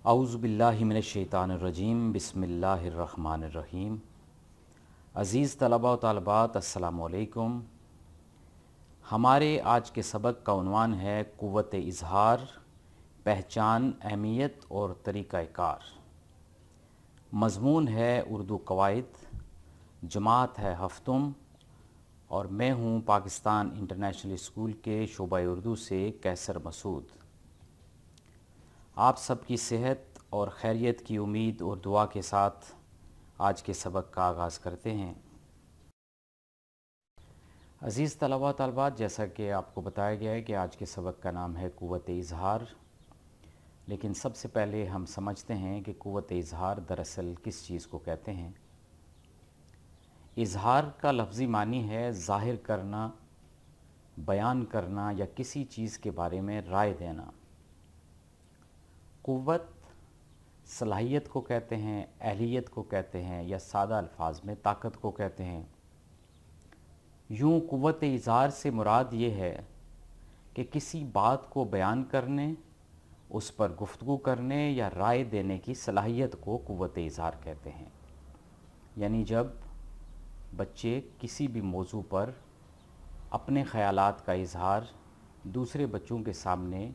اعوذ باللہ من الشیطان الرجیم بسم اللہ الرحمن الرحیم۔ عزیز طلباء و طالبات، السلام علیکم۔ ہمارے آج کے سبق کا عنوان ہے قوت اظہار، پہچان، اہمیت اور طریقہ کار۔ مضمون ہے اردو قواعد، جماعت ہے ہفتم، اور میں ہوں پاکستان انٹرنیشنل اسکول کے شعبہ اردو سے کیسر مسعود۔ آپ سب کی صحت اور خیریت کی امید اور دعا کے ساتھ آج کے سبق کا آغاز کرتے ہیں۔ عزیز طلباء طالبات، جیسا کہ آپ کو بتایا گیا ہے کہ آج کے سبق کا نام ہے قوت اظہار، لیکن سب سے پہلے ہم سمجھتے ہیں کہ قوت اظہار دراصل کس چیز کو کہتے ہیں۔ اظہار کا لفظی معنی ہے ظاہر کرنا، بیان کرنا یا کسی چیز کے بارے میں رائے دینا۔ قوت صلاحیت کو کہتے ہیں، اہلیت کو کہتے ہیں، یا سادہ الفاظ میں طاقت کو کہتے ہیں۔ یوں قوت اظہار سے مراد یہ ہے کہ کسی بات کو بیان کرنے، اس پر گفتگو کرنے یا رائے دینے کی صلاحیت کو قوت اظہار کہتے ہیں۔ یعنی جب بچے کسی بھی موضوع پر اپنے خیالات کا اظہار دوسرے بچوں کے سامنے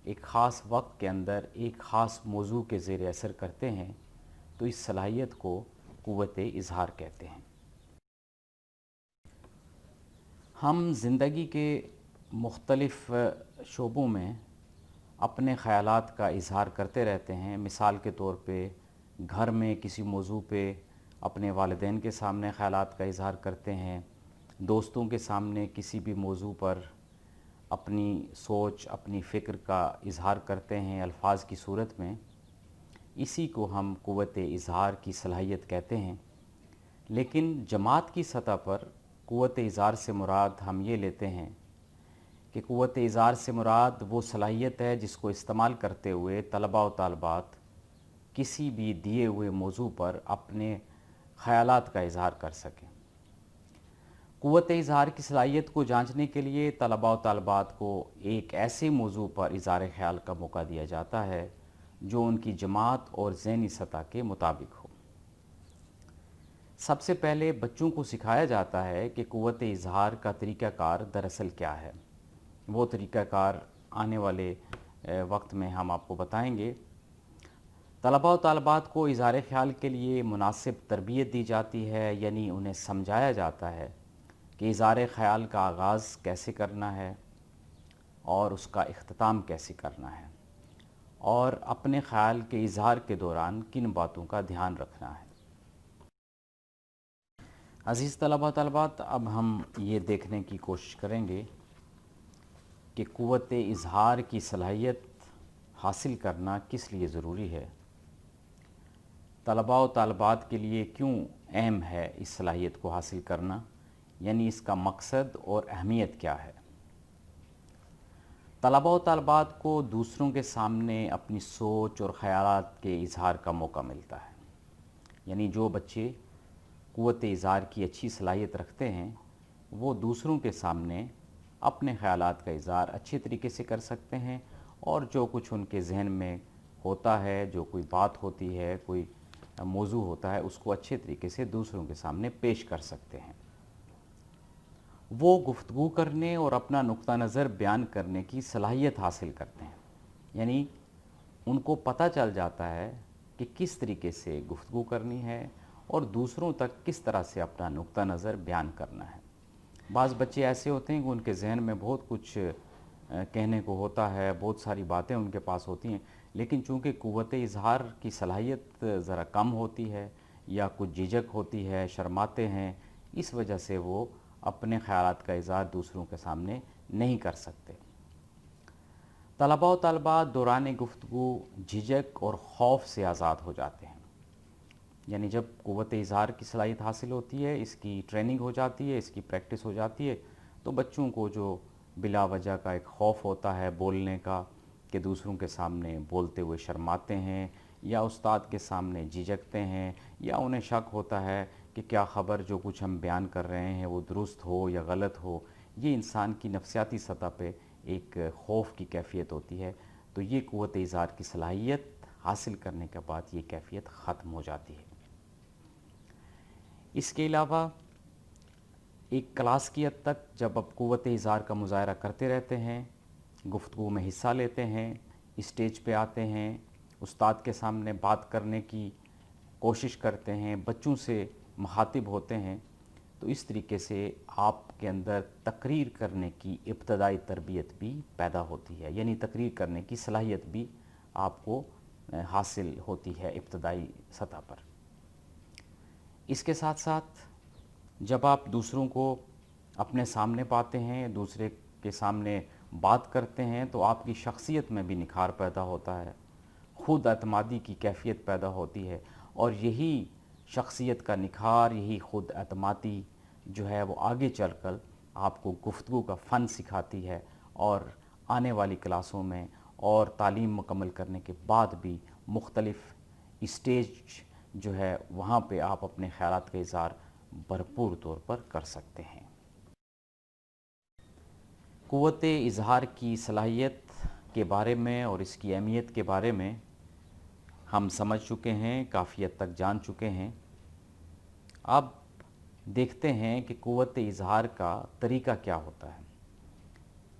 ایک خاص وقت کے اندر ایک خاص موضوع کے زیر اثر کرتے ہیں تو اس صلاحیت کو قوت اظہار کہتے ہیں۔ ہم زندگی کے مختلف شعبوں میں اپنے خیالات کا اظہار کرتے رہتے ہیں۔ مثال کے طور پہ گھر میں کسی موضوع پہ اپنے والدین کے سامنے خیالات کا اظہار کرتے ہیں، دوستوں کے سامنے کسی بھی موضوع پر اپنی سوچ، اپنی فکر کا اظہار کرتے ہیں الفاظ کی صورت میں۔ اسی کو ہم قوت اظہار کی صلاحیت کہتے ہیں۔ لیکن جماعت کی سطح پر قوت اظہار سے مراد ہم یہ لیتے ہیں کہ قوت اظہار سے مراد وہ صلاحیت ہے جس کو استعمال کرتے ہوئے طلباء و طالبات کسی بھی دیے ہوئے موضوع پر اپنے خیالات کا اظہار کر سکیں۔ قوت اظہار کی صلاحیت کو جانچنے کے لیے طلباء و طالبات کو ایک ایسے موضوع پر اظہار خیال کا موقع دیا جاتا ہے جو ان کی جماعت اور ذہنی سطح کے مطابق ہو۔ سب سے پہلے بچوں کو سکھایا جاتا ہے کہ قوت اظہار کا طریقہ کار دراصل کیا ہے۔ وہ طریقہ کار آنے والے وقت میں ہم آپ کو بتائیں گے۔ طلباء و طالبات کو اظہار خیال کے لیے مناسب تربیت دی جاتی ہے، یعنی انہیں سمجھایا جاتا ہے کہ اظہار خیال کا آغاز کیسے کرنا ہے اور اس کا اختتام کیسے کرنا ہے، اور اپنے خیال کے اظہار کے دوران کن باتوں کا دھیان رکھنا ہے۔ عزیز طلباء طالبات، اب ہم یہ دیکھنے کی کوشش کریں گے کہ قوت اظہار کی صلاحیت حاصل کرنا کس لیے ضروری ہے، طلباء و طالبات کے لیے کیوں اہم ہے اس صلاحیت کو حاصل کرنا، یعنی اس کا مقصد اور اہمیت کیا ہے۔ طلباء و طالبات کو دوسروں کے سامنے اپنی سوچ اور خیالات کے اظہار کا موقع ملتا ہے۔ یعنی جو بچے قوت اظہار کی اچھی صلاحیت رکھتے ہیں وہ دوسروں کے سامنے اپنے خیالات کا اظہار اچھے طریقے سے کر سکتے ہیں، اور جو کچھ ان کے ذہن میں ہوتا ہے، جو کوئی بات ہوتی ہے، کوئی موضوع ہوتا ہے، اس کو اچھے طریقے سے دوسروں کے سامنے پیش کر سکتے ہیں۔ وہ گفتگو کرنے اور اپنا نقطہ نظر بیان کرنے کی صلاحیت حاصل کرتے ہیں۔ یعنی ان کو پتہ چل جاتا ہے کہ کس طریقے سے گفتگو کرنی ہے اور دوسروں تک کس طرح سے اپنا نقطہ نظر بیان کرنا ہے۔ بعض بچے ایسے ہوتے ہیں کہ ان کے ذہن میں بہت کچھ کہنے کو ہوتا ہے، بہت ساری باتیں ان کے پاس ہوتی ہیں، لیکن چونکہ قوت اظہار کی صلاحیت ذرا کم ہوتی ہے یا کچھ جھجک ہوتی ہے، شرماتے ہیں، اس وجہ سے وہ اپنے خیالات کا اظہار دوسروں کے سامنے نہیں کر سکتے۔ طلباء و طالبات دوران گفتگو جھجک اور خوف سے آزاد ہو جاتے ہیں۔ یعنی جب قوت اظہار کی صلاحیت حاصل ہوتی ہے، اس کی ٹریننگ ہو جاتی ہے، اس کی پریکٹس ہو جاتی ہے، تو بچوں کو جو بلا وجہ کا ایک خوف ہوتا ہے بولنے کا، کہ دوسروں کے سامنے بولتے ہوئے شرماتے ہیں یا استاد کے سامنے جھجکتے ہیں، یا انہیں شک ہوتا ہے کہ کیا خبر جو کچھ ہم بیان کر رہے ہیں وہ درست ہو یا غلط ہو، یہ انسان کی نفسیاتی سطح پہ ایک خوف کی کیفیت ہوتی ہے۔ تو یہ قوت اظہار کی صلاحیت حاصل کرنے کے بعد یہ کیفیت ختم ہو جاتی ہے۔ اس کے علاوہ ایک کلاس کی حد تک جب آپ قوت اظہار کا مظاہرہ کرتے رہتے ہیں، گفتگو میں حصہ لیتے ہیں، اسٹیج پہ آتے ہیں، استاد کے سامنے بات کرنے کی کوشش کرتے ہیں، بچوں سے مخاطب ہوتے ہیں، تو اس طریقے سے آپ کے اندر تقریر کرنے کی ابتدائی تربیت بھی پیدا ہوتی ہے، یعنی تقریر کرنے کی صلاحیت بھی آپ کو حاصل ہوتی ہے ابتدائی سطح پر۔ اس کے ساتھ ساتھ جب آپ دوسروں کو اپنے سامنے پاتے ہیں، دوسرے کے سامنے بات کرتے ہیں، تو آپ کی شخصیت میں بھی نکھار پیدا ہوتا ہے، خود اعتمادی کی کیفیت پیدا ہوتی ہے، اور یہی شخصیت کا نکھار، یہی خود اعتمادی جو ہے وہ آگے چل کر آپ کو گفتگو کا فن سکھاتی ہے، اور آنے والی کلاسوں میں اور تعلیم مکمل کرنے کے بعد بھی مختلف اسٹیج جو ہے وہاں پہ آپ اپنے خیالات کا اظہار بھرپور طور پر کر سکتے ہیں۔ قوت اظہار کی صلاحیت کے بارے میں اور اس کی اہمیت کے بارے میں ہم سمجھ چکے ہیں، کافی حد تک جان چکے ہیں۔ اب دیکھتے ہیں کہ قوت اظہار کا طریقہ کیا ہوتا ہے،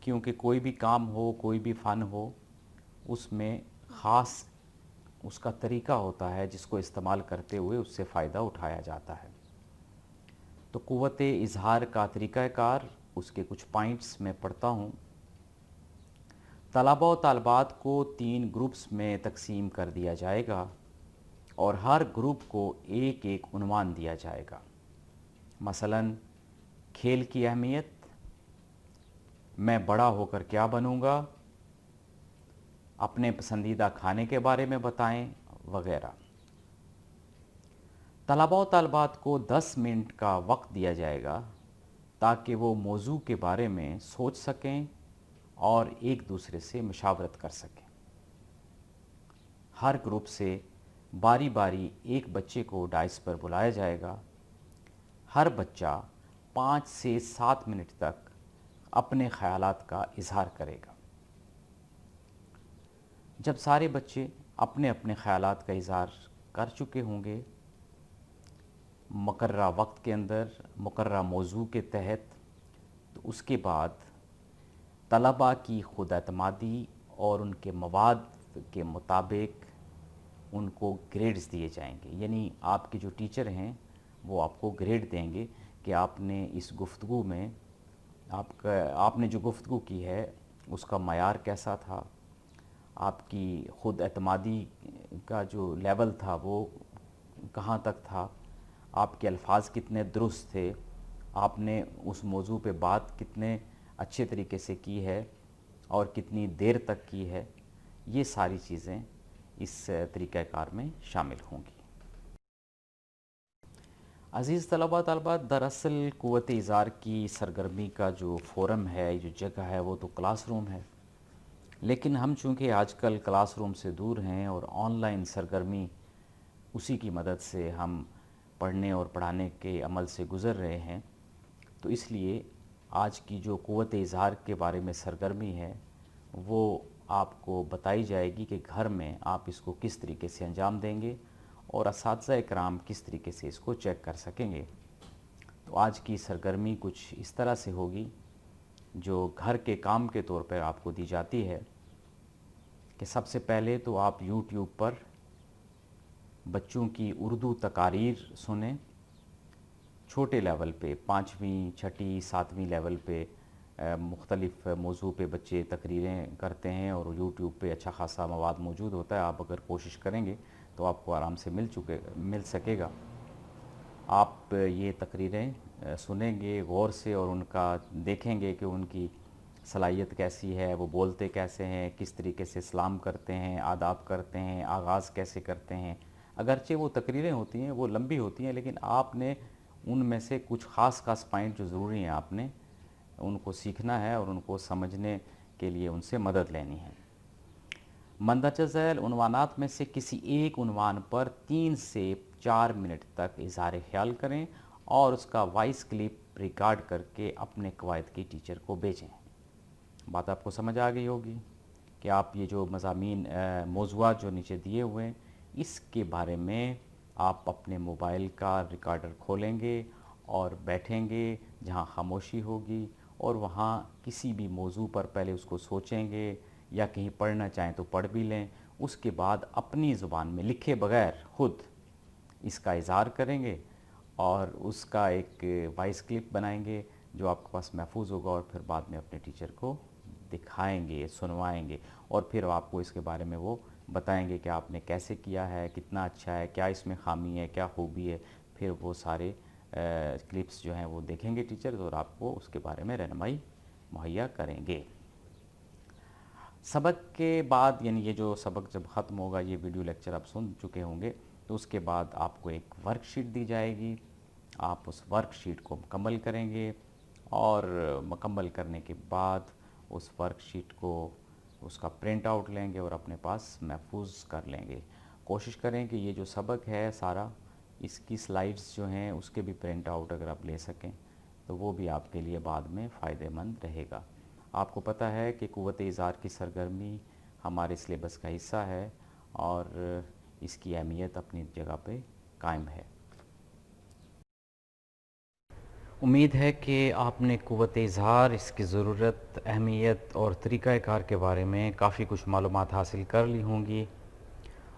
کیونکہ کوئی بھی کام ہو، کوئی بھی فن ہو، اس میں خاص اس کا طریقہ ہوتا ہے جس کو استعمال کرتے ہوئے اس سے فائدہ اٹھایا جاتا ہے۔ تو قوت اظہار کا طریقہ کار، اس کے کچھ پوائنٹس میں پڑھتا ہوں۔ طلباء و طالبات کو 3 گروپس میں تقسیم کر دیا جائے گا، اور ہر گروپ کو ایک ایک عنوان دیا جائے گا۔ مثلاً کھیل کی اہمیت، میں بڑا ہو کر کیا بنوں گا، اپنے پسندیدہ کھانے کے بارے میں بتائیں، وغیرہ۔ طلباء و طالبات کو 10 منٹ کا وقت دیا جائے گا تاکہ وہ موضوع کے بارے میں سوچ سکیں اور ایک دوسرے سے مشاورت کر سکیں۔ ہر گروپ سے باری باری ایک بچے کو ڈائس پر بلایا جائے گا۔ ہر بچہ 5 سے 7 منٹ تک اپنے خیالات کا اظہار کرے گا۔ جب سارے بچے اپنے اپنے خیالات کا اظہار کر چکے ہوں گے، مقررہ وقت کے اندر، مقررہ موضوع کے تحت، تو اس کے بعد طلباء کی خود اعتمادی اور ان کے مواد کے مطابق ان کو گریڈز دیے جائیں گے، یعنی آپ کے جو ٹیچر ہیں وہ آپ کو گریڈ دیں گے کہ آپ نے اس گفتگو میں آپ نے جو گفتگو کی ہے اس کا معیار کیسا تھا، آپ کی خود اعتمادی کا جو لیول تھا وہ کہاں تک تھا، آپ کے الفاظ کتنے درست تھے، آپ نے اس موضوع پہ بات کتنے اچھے طریقے سے کی ہے اور کتنی دیر تک کی ہے۔ یہ ساری چیزیں اس طریقہ کار میں شامل ہوں گی۔ عزیز طلباء طالبات، دراصل قوت اظہار کی سرگرمی کا جو فورم ہے، جو جگہ ہے، وہ تو کلاس روم ہے، لیکن ہم چونکہ آج کل کلاس روم سے دور ہیں اور آن لائن سرگرمی اسی کی مدد سے ہم پڑھنے اور پڑھانے کے عمل سے گزر رہے ہیں، تو اس لیے آج کی جو قوت اظہار کے بارے میں سرگرمی ہے وہ آپ کو بتائی جائے گی کہ گھر میں آپ اس کو کس طریقے سے انجام دیں گے اور اساتذہ کرام کس طریقے سے اس کو چیک کر سکیں گے۔ تو آج کی سرگرمی کچھ اس طرح سے ہوگی جو گھر کے کام کے طور پر آپ کو دی جاتی ہے کہ سب سے پہلے تو آپ یوٹیوب پر بچوں کی اردو تقاریر سنیں، چھوٹے لیول پہ 5ویں، 6ٹھی، 7ویں لیول پہ مختلف موضوع پہ بچے تقریریں کرتے ہیں، اور یوٹیوب پہ اچھا خاصا مواد موجود ہوتا ہے۔ آپ اگر کوشش کریں گے تو آپ کو آرام سے مل سکے گا۔ آپ یہ تقریریں سنیں گے غور سے اور ان کا دیکھیں گے کہ ان کی صلاحیت کیسی ہے، وہ بولتے کیسے ہیں، کس طریقے سے سلام کرتے ہیں، آداب کرتے ہیں، آغاز کیسے کرتے ہیں۔ اگرچہ وہ تقریریں ہوتی ہیں، وہ لمبی ہوتی ہیں، لیکن آپ نے ان میں سے کچھ خاص پوائنٹ جو ضروری ہیں آپ نے ان کو سیکھنا ہے اور ان کو سمجھنے کے لیے ان سے مدد لینی ہے۔ مندرجہ ذیل عنوانات میں سے کسی ایک عنوان پر 3 سے 4 منٹ تک اظہار خیال کریں اور اس کا وائس کلپ ریکارڈ کر کے اپنے قواعد کی ٹیچر کو بھیجیں۔ بات آپ کو سمجھ آ گئی ہوگی کہ آپ یہ جو مضامین موضوعات جو نیچے دیے ہوئے ہیں اس کے بارے میں آپ اپنے موبائل کا ریکارڈر کھولیں گے اور بیٹھیں گے جہاں خاموشی ہوگی، اور وہاں کسی بھی موضوع پر پہلے اس کو سوچیں گے، یا کہیں پڑھنا چاہیں تو پڑھ بھی لیں، اس کے بعد اپنی زبان میں لکھے بغیر خود اس کا اظہار کریں گے، اور اس کا ایک وائس کلپ بنائیں گے جو آپ کے پاس محفوظ ہوگا، اور پھر بعد میں اپنے ٹیچر کو دکھائیں گے، سنوائیں گے، اور پھر آپ کو اس کے بارے میں وہ بتائیں گے کہ آپ نے کیسے کیا ہے، کتنا اچھا ہے، کیا اس میں خامی ہے، کیا خوبی ہے۔ پھر وہ سارے کلپس جو ہیں وہ دیکھیں گے ٹیچرز، اور آپ کو اس کے بارے میں رہنمائی مہیا کریں گے۔ سبق کے بعد، یعنی یہ جو سبق جب ختم ہوگا، یہ ویڈیو لیکچر آپ سن چکے ہوں گے، تو اس کے بعد آپ کو ایک ورک شیٹ دی جائے گی، آپ اس ورک شیٹ کو مکمل کریں گے، اور مکمل کرنے کے بعد اس ورک شیٹ کو اس کا پرنٹ آؤٹ لیں گے اور اپنے پاس محفوظ کر لیں گے۔ کوشش کریں کہ یہ جو سبق ہے سارا، اس کی سلائیڈز جو ہیں اس کے بھی پرنٹ آؤٹ اگر آپ لے سکیں تو وہ بھی آپ کے لیے بعد میں فائدہ مند رہے گا۔ آپ کو پتہ ہے کہ قوت اظہار کی سرگرمی ہمارے سلیبس کا حصہ ہے، اور اس کی اہمیت اپنی جگہ پہ قائم ہے۔ امید ہے کہ آپ نے قوت اظہار، اس کی ضرورت، اہمیت اور طریقہ کار کے بارے میں کافی کچھ معلومات حاصل کر لی ہوں گی،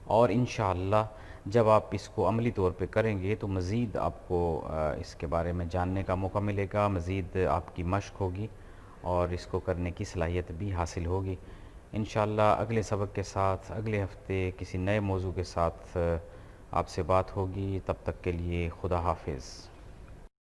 اور انشاءاللہ جب آپ اس کو عملی طور پہ کریں گے تو مزید آپ کو اس کے بارے میں جاننے کا موقع ملے گا، مزید آپ کی مشق ہوگی اور اس کو کرنے کی صلاحیت بھی حاصل ہوگی۔ انشاءاللہ اگلے سبق کے ساتھ اگلے ہفتے کسی نئے موضوع کے ساتھ آپ سے بات ہوگی۔ تب تک کے لیے خدا حافظ۔